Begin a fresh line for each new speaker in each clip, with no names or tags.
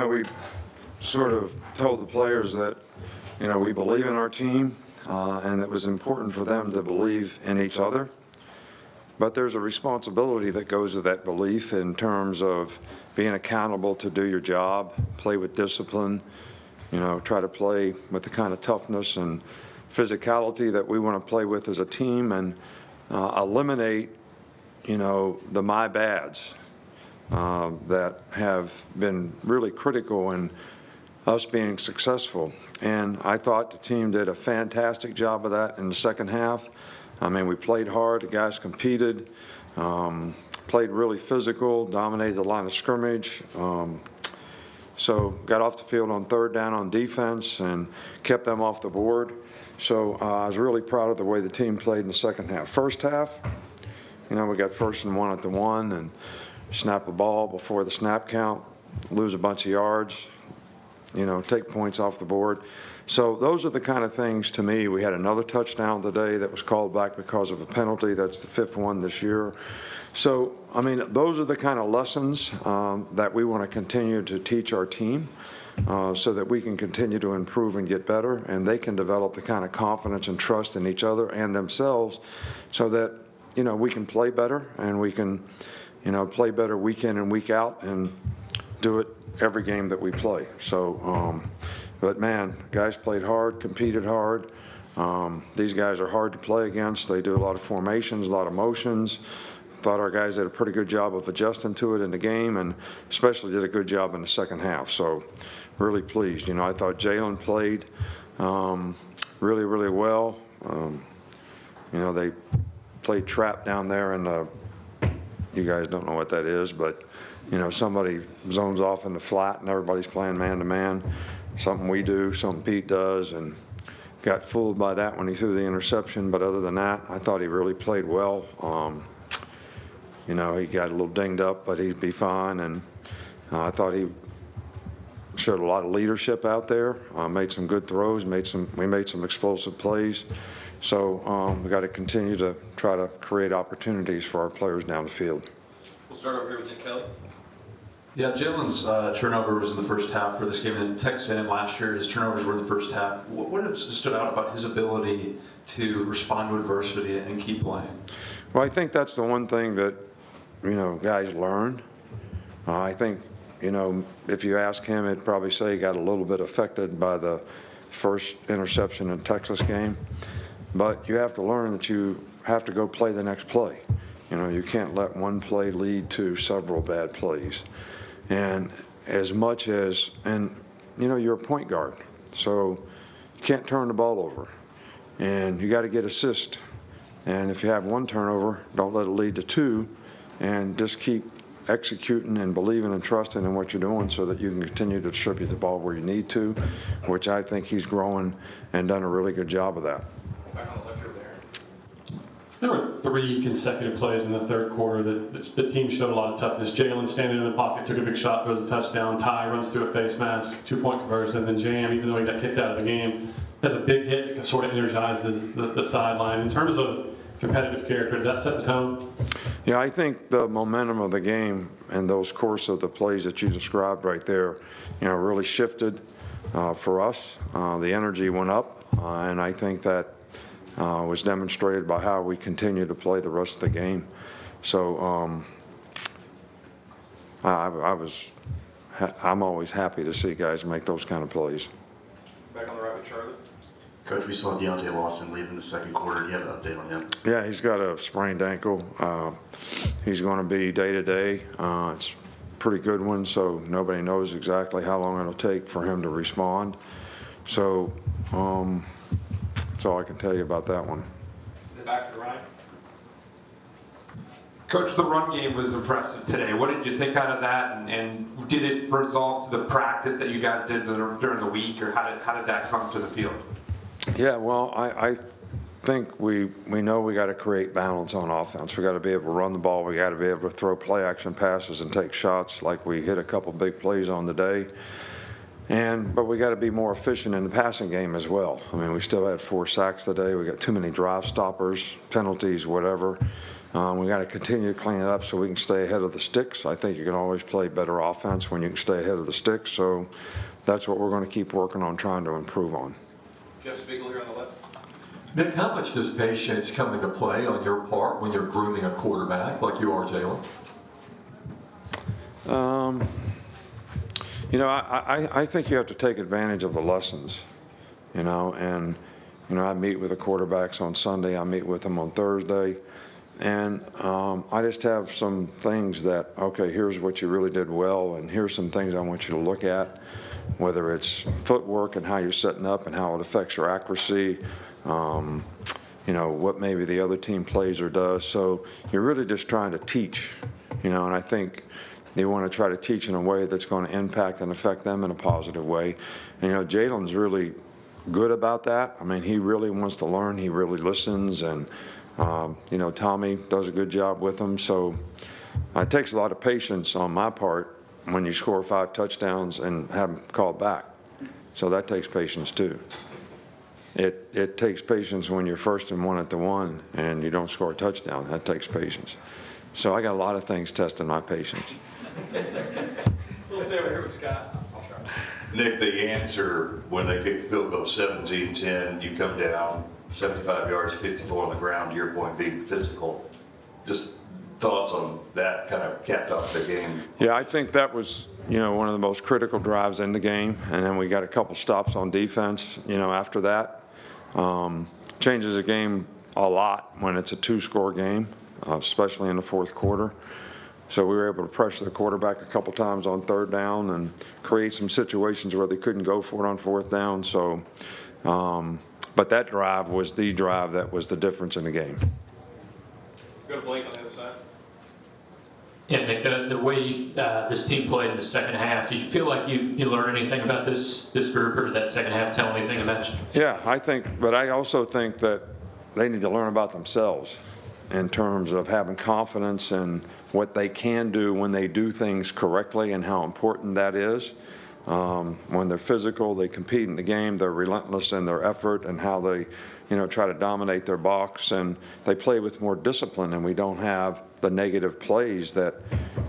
we sort of told the players that, we believe in our team, and it was important for them to believe in each other. But there's a responsibility that goes with that belief in terms of being accountable to do your job, play with discipline, try to play with the kind of toughness and physicality that we want to play with as a team, and eliminate, the my bads that have been really critical in us being successful. And I thought the team did a fantastic job of that in the second half. I mean, we played hard, the guys competed, played really physical, dominated the line of scrimmage. So got off the field on third down on defense and kept them off the board. So I was really proud of the way the team played in the second half. First half, we got 1st and 1 at the 1 and snap the ball before the snap count, lose a bunch of yards, take points off the board. So those are the kind of things, to me. We had another touchdown today that was called back because of a penalty. That's the 5th one this year. So, I mean, those are the kind of lessons that we want to continue to teach our team so that we can continue to improve and get better, and they can develop the kind of confidence and trust in each other and themselves so that, we can play better, and we can, play better week in and week out and do it every game that we play. So, but man, guys played hard, competed hard. These guys are hard to play against. They do a lot of formations, a lot of motions. Thought our guys did a pretty good job of adjusting to it in the game, and especially did a good job in the second half. So really pleased. I thought Jalen played really, really well. They played trap down there, and you guys don't know what that is, but somebody zones off in the flat and everybody's playing man-to-man. Something we do, something Pete does, and got fooled by that when he threw the interception. But other than that, I thought he really played well. He got a little dinged up, but he'd be fine. And I thought he showed a lot of leadership out there, made some good throws, we made some explosive plays. So we got to continue to try to create opportunities for our players down the field.
We'll start over here with Jake Kelly.
Yeah, Jalen's turnover was in the first half for this game, and Texas A&M last year, his turnovers were in the first half. What has stood out about his ability to respond to adversity and keep playing?
Well, I think that's the one thing that, guys learn. I think, if you ask him, he'd probably say he got a little bit affected by the first interception in the Texas game. But you have to learn that you have to go play the next play. You can't let one play lead to several bad plays. And as much as, you're a point guard, so you can't turn the ball over. And you got to get assist. And if you have one turnover, don't let it lead to 2, and just keep executing and believing and trusting in what you're doing so that you can continue to distribute the ball where you need to, which I think he's growing and done a really good job of that.
There were 3 consecutive plays in the third quarter that the team showed a lot of toughness. Jalen standing in the pocket, took a big shot, throws a touchdown. Ty runs through a face mask, 2-point conversion. And then Jam, even though he got kicked out of the game, has a big hit that sort of energizes the sideline. In terms of competitive character, did that set the tone?
Yeah, I think the momentum of the game and those course of the plays that you described right there, really shifted for us. The energy went up, and I think that was demonstrated by how we continue to play the rest of the game. So I'm always happy to see guys make those kind of plays.
Back on the right with Charlie.
Coach, we saw Deontay Lawson leave in the second quarter. Do you have an update on him?
Yeah, he's got a sprained ankle. He's going to be day-to-day. It's a pretty good one, so nobody knows exactly how long it'll take for him to respond. So that's all I can tell you about that one.
The back to the right. Coach, the run game was impressive today. What did you think out of that, and did it resolve to the practice that you guys did during the week, or how did that come to the field?
Yeah, well, I think we know we got to create balance on offense. We got to be able to run the ball. We got to be able to throw play action passes and take shots like we hit a couple big plays on the day. But we got to be more efficient in the passing game as well. I mean, we still had 4 sacks today. We got too many drive stoppers, penalties, whatever. We got to continue to clean it up so we can stay ahead of the sticks. I think you can always play better offense when you can stay ahead of the sticks. So that's what we're going to keep working on, trying to improve on.
Jeff Spiegel here on the left.
Nick, how much does patience come into play on your part when you're grooming a quarterback like you are, Jalen?
I think you have to take advantage of the lessons, and, I meet with the quarterbacks on Sunday, I meet with them on Thursday, and I just have some things that, okay, here's what you really did well, and here's some things I want you to look at, whether it's footwork and how you're setting up and how it affects your accuracy, what maybe the other team plays or does. So you're really just trying to teach, and I think you want to try to teach in a way that's going to impact and affect them in a positive way. And, Jalen's really good about that. I mean, he really wants to learn. He really listens. And, Tommy does a good job with him. So it takes a lot of patience on my part when you score 5 touchdowns and have them called back. So that takes patience too. It takes patience when you're 1st and 1 at the 1 and you don't score a touchdown. That takes patience. So I got a lot of things testing my patience.
We'll stay over here with Scott. I'll try.
Nick, the answer when they kick the field goal 17-10, you come down 75 yards, 54 on the ground, to your point being physical. Just thoughts on that kind of capped off the game?
Yeah, I think that was, one of the most critical drives in the game. And then we got a couple stops on defense, after that. Changes the game a lot when it's a 2-score game, especially in the 4th quarter. So we were able to pressure the quarterback a couple times on 3rd down and create some situations where they couldn't go for it on 4th down. So, but that drive was the drive that was the difference in the game.
Go to Blake on the other side.
Yeah, Nick, the way this team played in the second half, did you feel like you learned anything about this group, or did that second half tell anything about you?
Yeah, but I also think that they need to learn about themselves in terms of having confidence in what they can do when they do things correctly and how important that is. When they're physical, they compete in the game, they're relentless in their effort and how they, try to dominate their box, and they play with more discipline, and we don't have the negative plays that,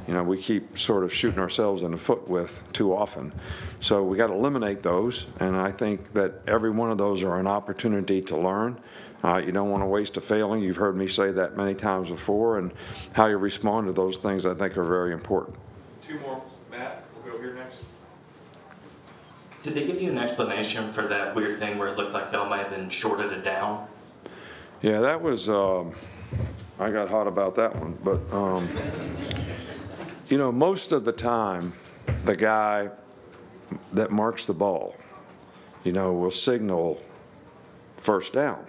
we keep sort of shooting ourselves in the foot with too often. So we got to eliminate those, and I think that every one of those are an opportunity to learn. You don't want to waste a failing. You've heard me say that many times before, and how you respond to those things I think are very important.
2 more. Matt, we'll go here next.
Did they give you an explanation for that weird thing where it looked like y'all might have been shorted it down?
Yeah, that was, I got hot about that one. But, most of the time, the guy that marks the ball, will signal 1st down.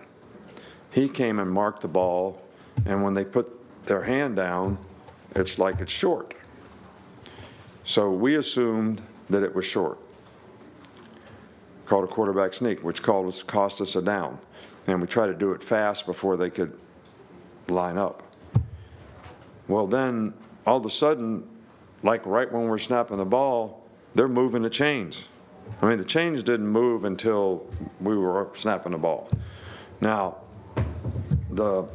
He came and marked the ball, and when they put their hand down, it's like it's short. So we assumed that it was short. Called a quarterback sneak, which cost us a down. And we tried to do it fast before they could line up. Well, then, all of a sudden, like right when we're snapping the ball, they're moving the chains. I mean, the chains didn't move until we were snapping the ball. Now, the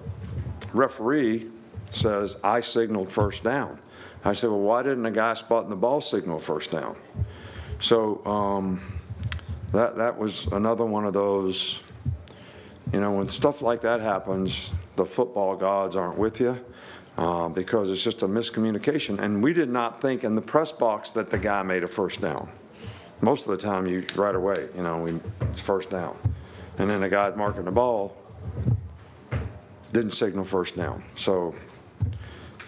referee says, I signaled 1st down. I said, well, why didn't the guy spotting the ball signal 1st down? So that was another one of those, when stuff like that happens, the football gods aren't with you because it's just a miscommunication. And we did not think in the press box that the guy made a 1st down. Most of the time, right away, it's 1st down. And then the guy marking the ball didn't signal 1st down. So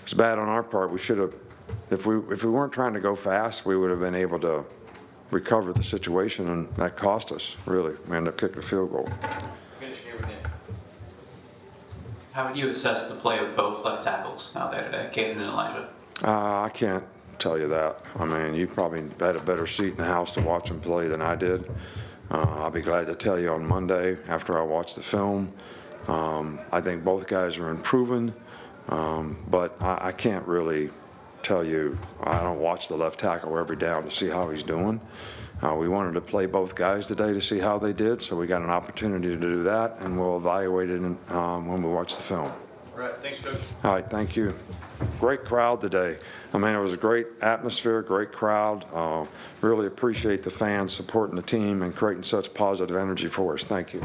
it's bad on our part. We should have, if we weren't trying to go fast, we would have been able to recover the situation, and that cost us, really. We ended up kicking a field goal.
Finish here with Nick.
How would you assess the play of both left tackles out there today, Caden and Elijah?
I can't tell you that. I mean, you probably had a better seat in the house to watch them play than I did. I'll be glad to tell you on Monday after I watch the film. I think both guys are improving, but I can't really tell you. I don't watch the left tackle every down to see how he's doing. We wanted to play both guys today to see how they did, so we got an opportunity to do that, and we'll evaluate it when we watch the film.
All right, thanks, Coach.
All right, thank you. Great crowd today. I mean, it was a great atmosphere, great crowd. Really appreciate the fans supporting the team and creating such positive energy for us. Thank you.